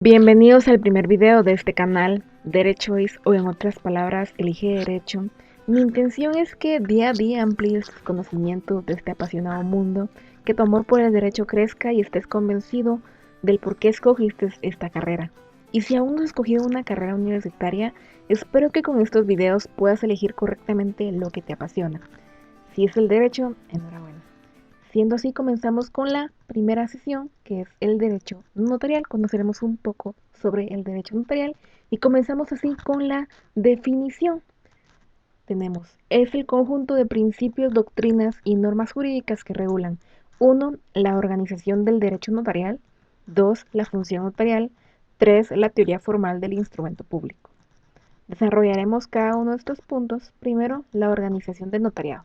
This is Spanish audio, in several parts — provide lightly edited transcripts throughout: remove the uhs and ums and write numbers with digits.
Bienvenidos al primer video de este canal, Derecho es, o en otras palabras, Elige Derecho. Mi intención es que día a día amplíes tus conocimientos de este apasionado mundo, que tu amor por el derecho crezca y estés convencido del por qué escogiste esta carrera. Y si aún no has escogido una carrera universitaria, espero que con estos videos puedas elegir correctamente lo que te apasiona. Si es el derecho, enhorabuena. Siendo así, comenzamos con la primera sesión, que es el derecho notarial. Conoceremos un poco sobre el derecho notarial y comenzamos así con la definición. Es el conjunto de principios, doctrinas y normas jurídicas que regulan 1. La organización del derecho notarial. 2. La función notarial. 3. La teoría formal del instrumento público. Desarrollaremos cada uno de estos puntos. Primero, la organización del notariado.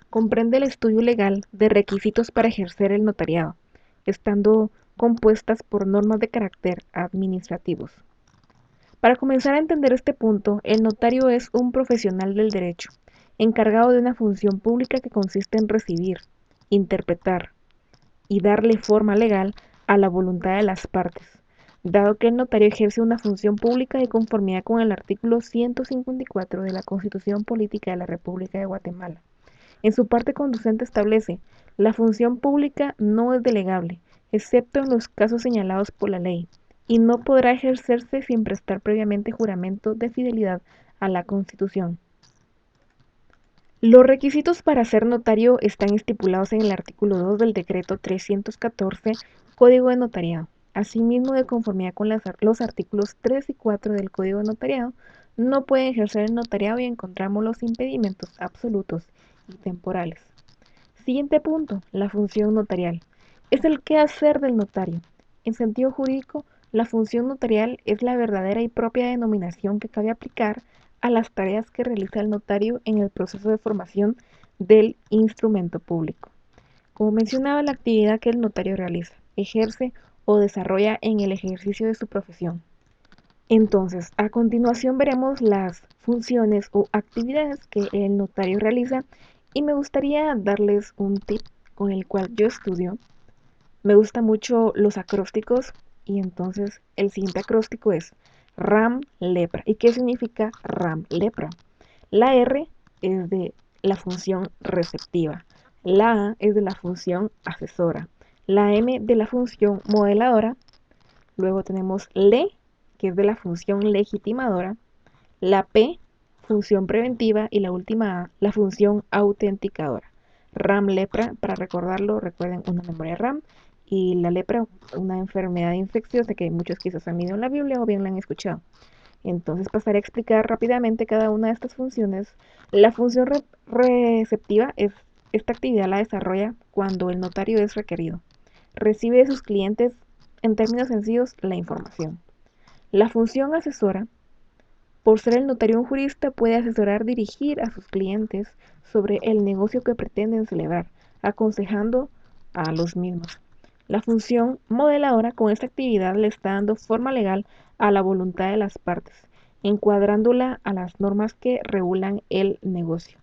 Comprende el estudio legal de requisitos para ejercer el notariado, estando compuestas por normas de carácter administrativos. Para comenzar a entender este punto, el notario es un profesional del derecho, encargado de una función pública que consiste en recibir, interpretar y darle forma legal a la voluntad de las partes, dado que el notario ejerce una función pública de conformidad con el artículo 154 de la Constitución Política de la República de Guatemala. En su parte conducente establece: la función pública no es delegable, excepto en los casos señalados por la ley, y no podrá ejercerse sin prestar previamente juramento de fidelidad a la Constitución. Los requisitos para ser notario están estipulados en el artículo 2 del decreto 314, Código de Notariado. Asimismo, de conformidad con los artículos 3 y 4 del Código de Notariado, no puede ejercer el notariado y encontramos los impedimentos absolutos y temporales. Siguiente punto, la función notarial. Es el quehacer del notario. En sentido jurídico, la función notarial es la verdadera y propia denominación que cabe aplicar a las tareas que realiza el notario en el proceso de formación del instrumento público. Como mencionaba, la actividad que el notario realiza, ejerce o desarrolla en el ejercicio de su profesión. Entonces, a continuación veremos las funciones o actividades que el notario realiza y me gustaría darles un tip con el cual yo estudio. Me gustan mucho los acrósticos y entonces el siguiente acróstico es RAM-LEPRA. ¿Y qué significa RAM-LEPRA? La R es de la función receptiva, la A es de la función asesora, la M de la función modeladora, luego tenemos LE, que es de la función legitimadora, la P, función preventiva, y la última A, la función autenticadora. RAM-lepra, para recordarlo, recuerden una memoria RAM, y la lepra, una enfermedad infecciosa que muchos quizás han leído en la Biblia o bien la han escuchado. Entonces pasaré a explicar rápidamente cada una de estas funciones. La función receptiva es esta actividad la desarrolla cuando el notario es requerido. Recibe de sus clientes, en términos sencillos, la información. La función asesora, por ser el notario un jurista, puede asesorar, dirigir a sus clientes sobre el negocio que pretenden celebrar, aconsejando a los mismos. La función modeladora, con esta actividad le está dando forma legal a la voluntad de las partes, encuadrándola a las normas que regulan el negocio.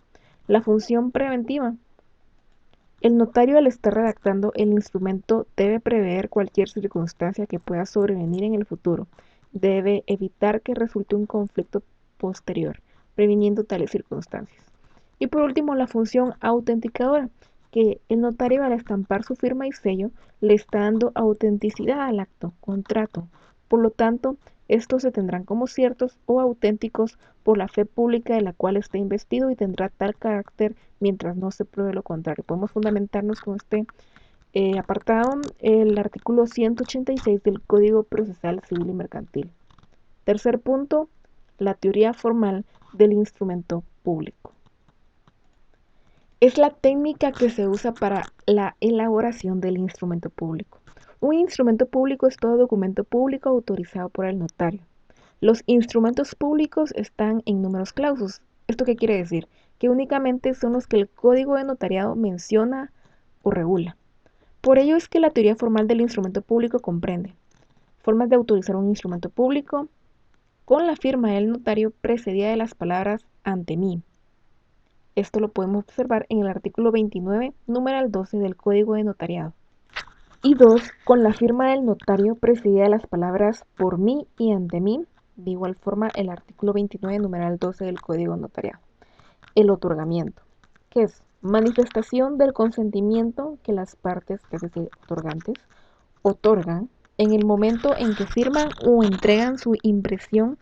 La función preventiva. El notario, al estar redactando el instrumento, debe prever cualquier circunstancia que pueda sobrevenir en el futuro. Debe evitar que resulte un conflicto posterior, previniendo tales circunstancias. Y por último, la función autenticadora, que el notario, al estampar su firma y sello, le está dando autenticidad al acto, contrato. Por lo tanto, estos se tendrán como ciertos o auténticos por la fe pública de la cual está investido y tendrá tal carácter mientras no se pruebe lo contrario. Podemos fundamentarnos con este apartado, el artículo 186 del Código Procesal Civil y Mercantil. Tercer punto, la teoría formal del instrumento público. Es la técnica que se usa para la elaboración del instrumento público. Un instrumento público es todo documento público autorizado por el notario. Los instrumentos públicos están en números clausus. ¿Esto qué quiere decir? Que únicamente son los que el Código de Notariado menciona o regula. Por ello es que la teoría formal del instrumento público comprende formas de autorizar un instrumento público con la firma del notario precedida de las palabras ante mí. Esto lo podemos observar en el artículo 29, numeral 12 del Código de Notariado. Y dos, con la firma del notario precedida de las palabras por mí y ante mí. De igual forma, el artículo 29, numeral 12 del Código Notarial. El otorgamiento, que es manifestación del consentimiento que las partes, es decir, otorgantes, otorgan en el momento en que firman o entregan su impresión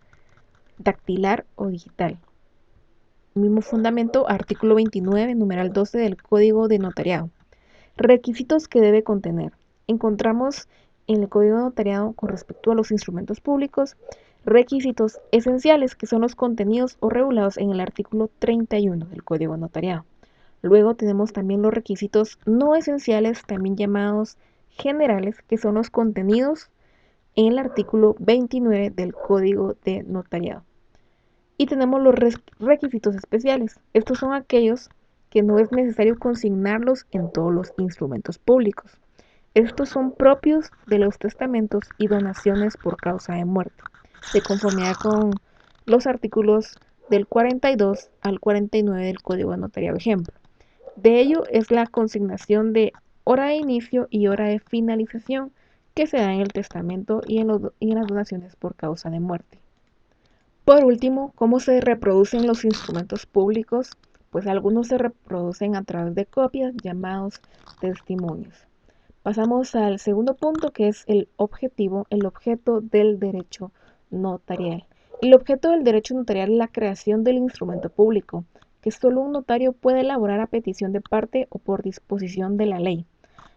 dactilar o digital. Mismo fundamento, artículo 29, numeral 12 del Código de Notariado. Requisitos que debe contener. Encontramos en el Código de Notariado con respecto a los instrumentos públicos requisitos esenciales que son los contenidos o regulados en el artículo 31 del Código de Notariado. Luego tenemos también los requisitos no esenciales, también llamados generales, que son los contenidos en el artículo 29 del Código de Notariado. Y tenemos los requisitos especiales. Estos son aquellos que no es necesario consignarlos en todos los instrumentos públicos. Estos son propios de los testamentos y donaciones por causa de muerte, de conformidad con los artículos del 42 al 49 del Código de Notariado. Ejemplo de ello es la consignación de hora de inicio y hora de finalización que se da en el testamento y en las donaciones por causa de muerte. Por último, ¿cómo se reproducen los instrumentos públicos? Pues algunos se reproducen a través de copias llamados testimonios. Pasamos al segundo punto, que es el objetivo, el objeto del derecho notarial. El objeto del derecho notarial es la creación del instrumento público, que solo un notario puede elaborar a petición de parte o por disposición de la ley.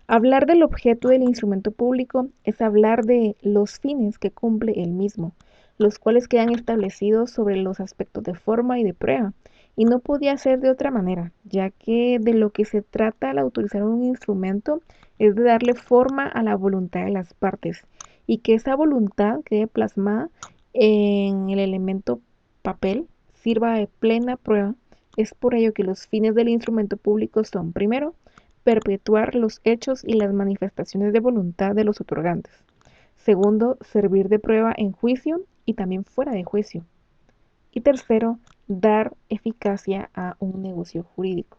Hablar del objeto del instrumento público es hablar de los fines que cumple el mismo, los cuales quedan establecidos sobre los aspectos de forma y de prueba, y no podía ser de otra manera, ya que de lo que se trata al autorizar un instrumento es de darle forma a la voluntad de las partes, y que esa voluntad quede plasmada en el elemento papel, sirva de plena prueba. Es por ello que los fines del instrumento público son, primero, perpetuar los hechos y las manifestaciones de voluntad de los otorgantes. Segundo, servir de prueba en juicio y también fuera de juicio. Y tercero, dar eficacia a un negocio jurídico.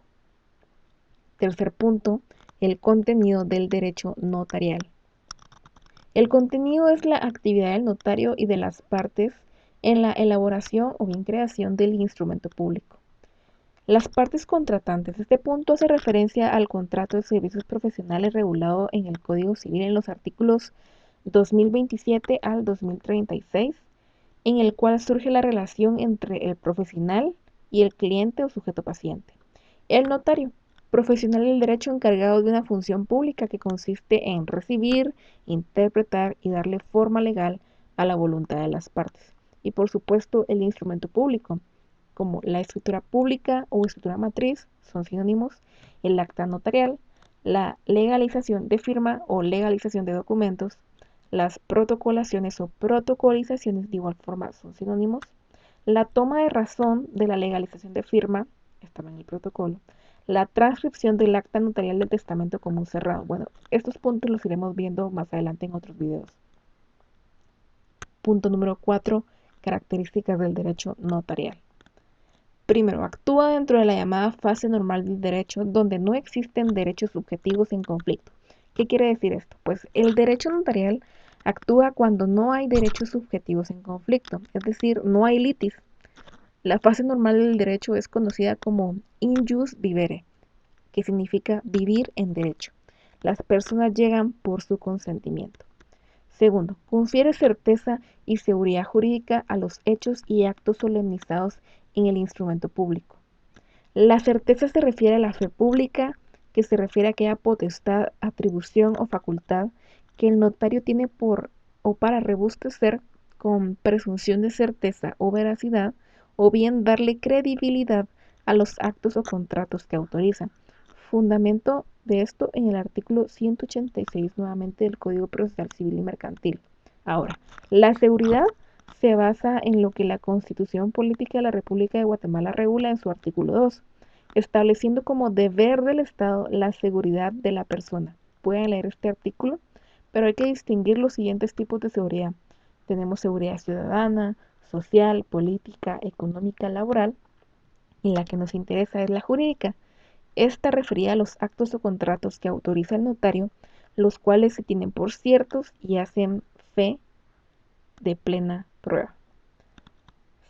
Tercer punto, el contenido del derecho notarial. El contenido es la actividad del notario y de las partes en la elaboración o bien creación del instrumento público. Las partes contratantes. Este punto hace referencia al contrato de servicios profesionales regulado en el Código Civil en los artículos 2027 al 2036, en el cual surge la relación entre el profesional y el cliente o sujeto paciente. El notario, profesional del derecho encargado de una función pública que consiste en recibir, interpretar y darle forma legal a la voluntad de las partes. Y por supuesto el instrumento público, como la escritura pública o escritura matriz, son sinónimos, el acta notarial, la legalización de firma o legalización de documentos, las protocolaciones o protocolizaciones de igual forma son sinónimos, la toma de razón de la legalización de firma, estaba en el protocolo, la transcripción del acta notarial del testamento común cerrado. Bueno, estos puntos los iremos viendo más adelante en otros videos. Punto número 4, características del derecho notarial. Primero, actúa dentro de la llamada fase normal del derecho, donde no existen derechos subjetivos en conflicto. ¿Qué quiere decir esto? Pues el derecho notarial actúa cuando no hay derechos subjetivos en conflicto, es decir, no hay litis. La fase normal del derecho es conocida como in jus vivere, que significa vivir en derecho. Las personas llegan por su consentimiento. Segundo, confiere certeza y seguridad jurídica a los hechos y actos solemnizados en el instrumento público. La certeza se refiere a la fe pública, que se refiere a aquella potestad, atribución o facultad que el notario tiene por o para rebustecer con presunción de certeza o veracidad, o bien darle credibilidad a los actos o contratos que autoriza. Fundamento de esto en el artículo 186 nuevamente del Código Procesal Civil y Mercantil. Ahora, la seguridad se basa en lo que la Constitución Política de la República de Guatemala regula en su artículo 2, estableciendo como deber del Estado la seguridad de la persona. Pueden leer este artículo, pero hay que distinguir los siguientes tipos de seguridad. Tenemos seguridad ciudadana, social, política, económica, laboral, y la que nos interesa es la jurídica. Esta referida a los actos o contratos que autoriza el notario los cuales se tienen por ciertos y hacen fe de plena prueba.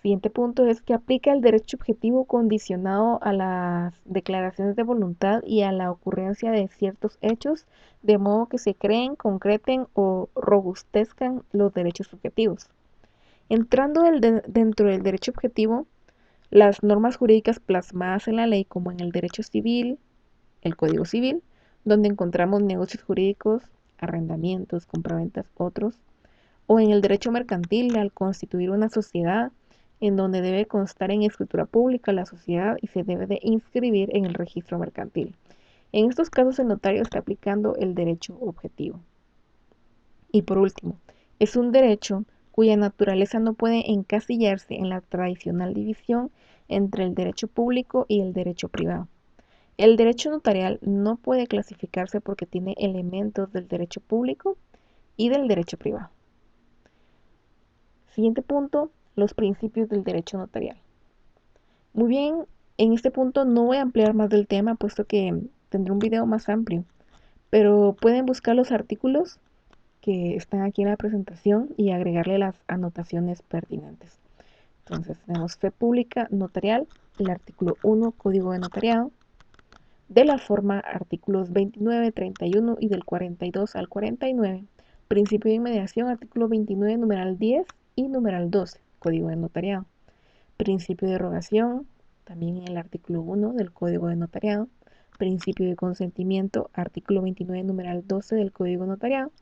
Siguiente punto es que aplica el derecho objetivo condicionado a las declaraciones de voluntad y a la ocurrencia de ciertos hechos, de modo que se creen, concreten o robustezcan los derechos subjetivos. Entrando dentro del derecho objetivo, las normas jurídicas plasmadas en la ley, como en el derecho civil, el Código Civil, donde encontramos negocios jurídicos, arrendamientos, compraventas, otros, o en el derecho mercantil al constituir una sociedad en donde debe constar en escritura pública la sociedad y se debe de inscribir en el registro mercantil. En estos casos el notario está aplicando el derecho objetivo. Y por último, es un derecho cuya naturaleza no puede encasillarse en la tradicional división entre el derecho público y el derecho privado. El derecho notarial no puede clasificarse porque tiene elementos del derecho público y del derecho privado. Siguiente punto, los principios del derecho notarial. Muy bien, en este punto no voy a ampliar más del tema, puesto que tendré un video más amplio, pero pueden buscar los artículos que están aquí en la presentación y agregarle las anotaciones pertinentes. Entonces, tenemos fe pública notarial, el artículo 1, Código de Notariado, de la forma artículos 29, 31 y del 42 al 49, principio de inmediación, artículo 29, numeral 10 y numeral 12, Código de Notariado. Principio de derogación, también en el artículo 1 del Código de Notariado. Principio de consentimiento, artículo 29, numeral 12 del Código de Notariado.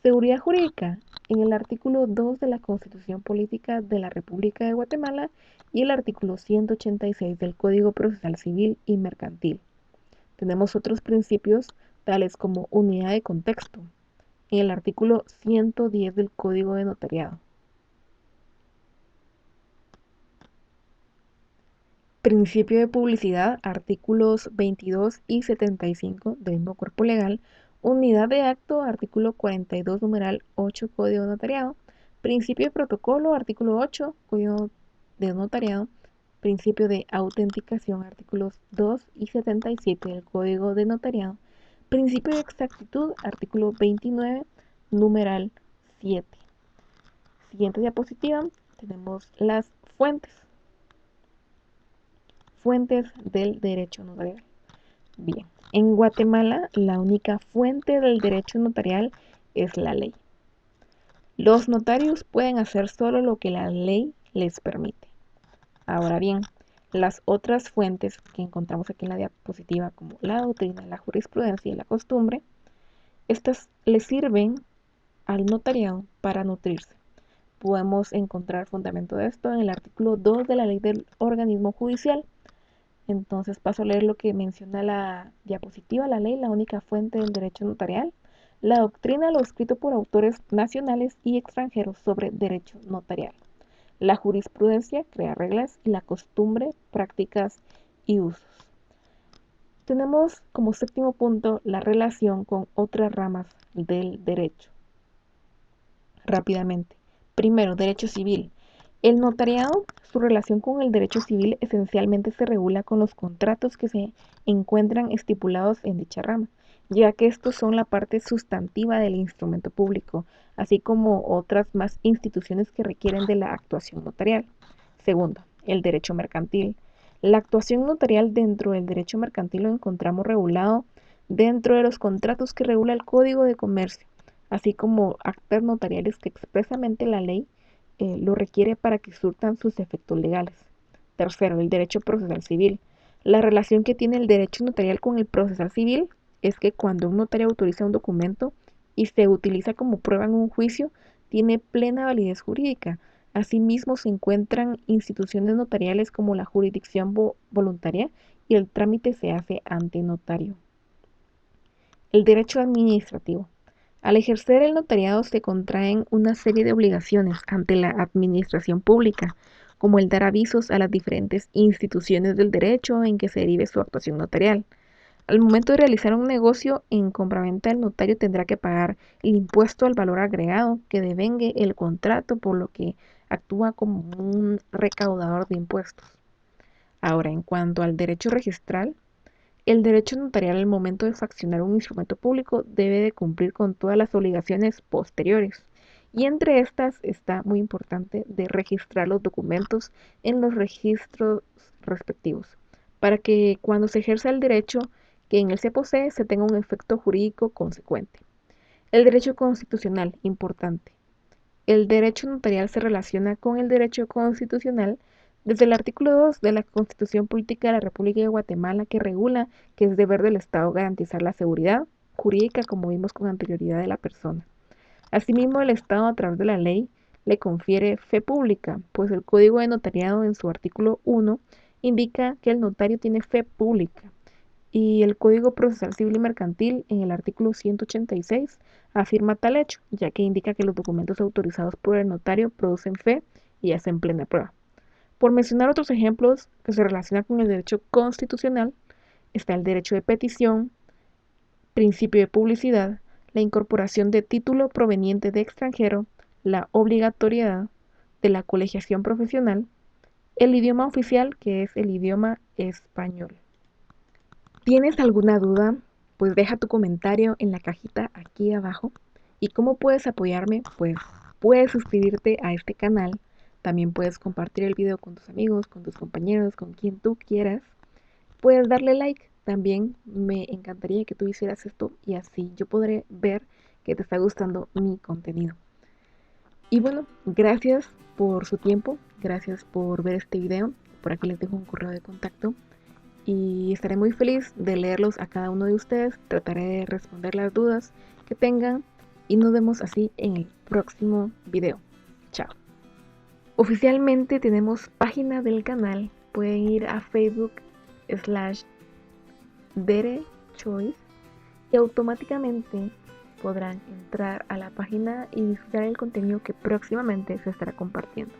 Seguridad jurídica, en el artículo 2 de la Constitución Política de la República de Guatemala y el artículo 186 del Código Procesal Civil y Mercantil. Tenemos otros principios tales como unidad de contexto, en el artículo 110 del Código de Notariado. Principio de publicidad, artículos 22 y 75 del mismo cuerpo legal. Unidad de acto, artículo 42, numeral 8, Código de Notariado. Principio de protocolo, artículo 8, Código de Notariado. Principio de autenticación, artículos 2 y 77 del Código de Notariado. Principio de exactitud, artículo 29, numeral 7. Siguiente diapositiva, tenemos las fuentes. Fuentes del derecho notarial. Bien, en Guatemala la única fuente del derecho notarial es la ley. Los notarios pueden hacer solo lo que la ley les permite. Ahora bien, las otras fuentes que encontramos aquí en la diapositiva, como la doctrina, la jurisprudencia y la costumbre, estas le sirven al notariado para nutrirse. Podemos encontrar fundamento de esto en el artículo 2 de la ley del organismo judicial. Entonces paso a leer lo que menciona la diapositiva, la ley, la única fuente del derecho notarial, la doctrina, lo escrito por autores nacionales y extranjeros sobre derecho notarial. La jurisprudencia crea reglas y la costumbre, prácticas y usos. Tenemos como séptimo punto la relación con otras ramas del derecho. Rápidamente. Primero, derecho civil. El notariado, su relación con el derecho civil esencialmente se regula con los contratos que se encuentran estipulados en dicha rama, ya que estos son la parte sustantiva del instrumento público, así como otras más instituciones que requieren de la actuación notarial. Segundo, el derecho mercantil. La actuación notarial dentro del derecho mercantil lo encontramos regulado dentro de los contratos que regula el Código de Comercio, así como actas notariales que expresamente la ley lo requiere para que surtan sus efectos legales. Tercero, el derecho procesal civil. La relación que tiene el derecho notarial con el procesal civil es que cuando un notario autoriza un documento y se utiliza como prueba en un juicio, tiene plena validez jurídica. Asimismo, se encuentran instituciones notariales como la jurisdicción voluntaria y el trámite se hace ante notario. El derecho administrativo. Al ejercer el notariado se contraen una serie de obligaciones ante la administración pública, como el dar avisos a las diferentes instituciones del derecho en que se derive su actuación notarial. Al momento de realizar un negocio en compraventa, el notario tendrá que pagar el impuesto al valor agregado que devengue el contrato, por lo que actúa como un recaudador de impuestos. Ahora, en cuanto al derecho registral, El derecho notarial al momento de fraccionar un instrumento público debe de cumplir con todas las obligaciones posteriores. Y entre estas está muy importante de registrar los documentos en los registros respectivos, para que cuando se ejerza el derecho que en él se posee se tenga un efecto jurídico consecuente. El derecho constitucional, importante. El derecho notarial se relaciona con el derecho constitucional desde el artículo 2 de la Constitución Política de la República de Guatemala, que regula que es deber del Estado garantizar la seguridad jurídica, como vimos con anterioridad, de la persona. Asimismo, el Estado, a través de la ley, le confiere fe pública, pues el Código de Notariado, en su artículo 1, indica que el notario tiene fe pública, y el Código Procesal Civil y Mercantil, en el artículo 186, afirma tal hecho, ya que indica que los documentos autorizados por el notario producen fe y hacen plena prueba. Por mencionar otros ejemplos que se relacionan con el derecho constitucional, está el derecho de petición, principio de publicidad, la incorporación de título proveniente de extranjero, la obligatoriedad de la colegiación profesional, el idioma oficial, que es el idioma español. ¿Tienes alguna duda? Pues deja tu comentario en la cajita aquí abajo. ¿Y cómo puedes apoyarme? Pues puedes suscribirte a este canal. También puedes compartir el video con tus amigos, con tus compañeros, con quien tú quieras. Puedes darle like. También me encantaría que tú hicieras esto y así yo podré ver que te está gustando mi contenido. Y bueno, gracias por su tiempo. Gracias por ver este video. Por aquí les dejo un correo de contacto. Y estaré muy feliz de leerlos a cada uno de ustedes. Trataré de responder las dudas que tengan y nos vemos así en el próximo video. Chao. Oficialmente tenemos página del canal. Pueden ir a Facebook/DereChoice y automáticamente podrán entrar a la página y disfrutar el contenido que próximamente se estará compartiendo.